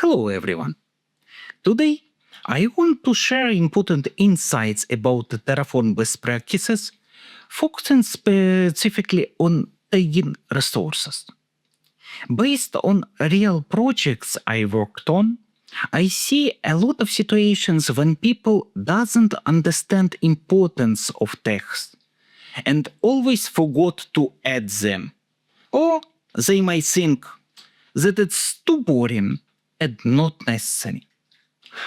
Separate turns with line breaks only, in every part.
Hello everyone. Today I want to share important insights about the Terraform best practices, focusing specifically on tagging resources. Based on real projects I worked on, I see a lot of situations when people doesn't understand importance of tags and always forgot to add them. Or they might think that it's too boring and not necessary.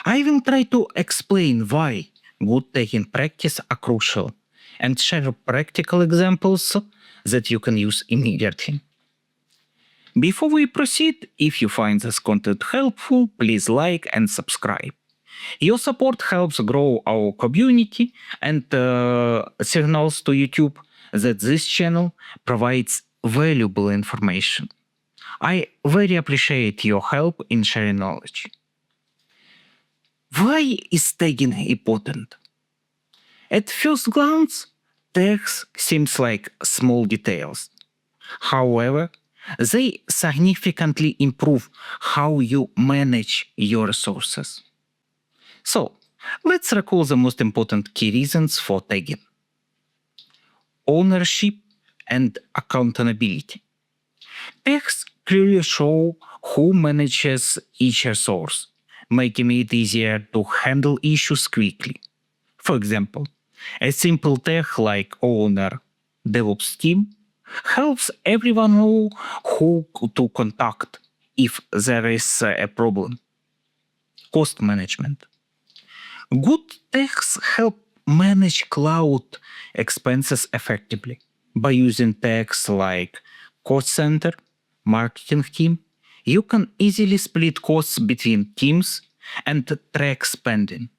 I will try to explain why good tagging practice are crucial and share practical examples that you can use immediately. Before we proceed, if you find this content helpful, please like and subscribe. Your support helps grow our community and signals to YouTube that this channel provides valuable information. I very appreciate your help in sharing knowledge. Why is tagging important? At first glance, tags seems like small details. However, they significantly improve how you manage your resources. So, let's recall the most important key reasons for tagging. Ownership and accountability. Tags clearly show who manages each resource, making it easier to handle issues quickly. For example, a simple tag like owner DevOps team helps everyone know who to contact if there is a problem. Cost management. Good tags help manage cloud expenses effectively by using tags like cost center, marketing team. You can easily split costs between teams and track spending.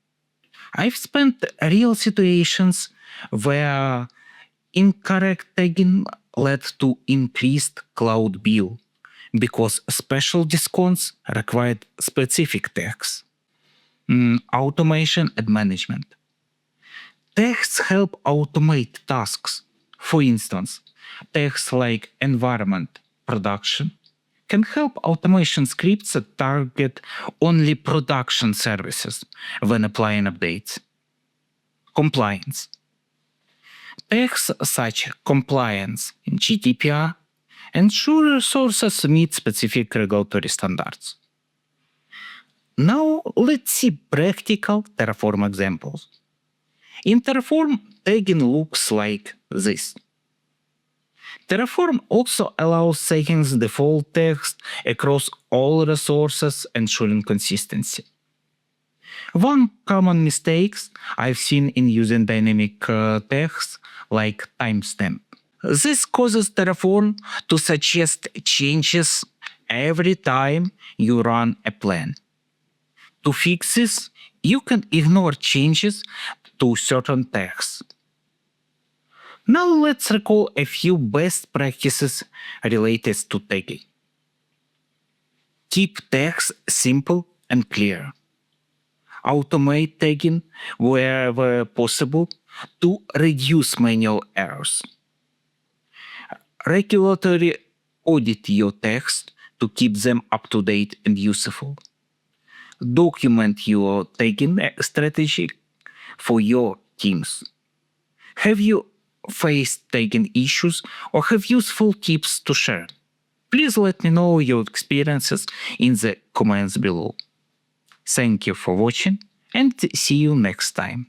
I've spent real situations where incorrect tagging led to increased cloud bill because special discounts required specific tags. Automation and management. Tags help automate tasks. For instance, tags like environment, production can help automation scripts that target only production services when applying updates. Compliance. Tags such compliance in GDPR ensure resources meet specific regulatory standards. Now let's see practical Terraform examples. In Terraform, tagging looks like this. Terraform also allows tagging default tags across all resources, ensuring consistency. One common mistake I've seen in using dynamic tags like timestamp. This causes Terraform to suggest changes every time you run a plan. To fix this, you can ignore changes to certain tags. Now let's recall a few best practices related to tagging. Keep tags simple and clear. Automate tagging wherever possible to reduce manual errors. Regularly audit your tags to keep them up to date and useful. Document your tagging strategy for your teams. Have you faced tagging issues or have useful tips to share? Please let me know your experiences in the comments below. Thank you for watching and see you next time.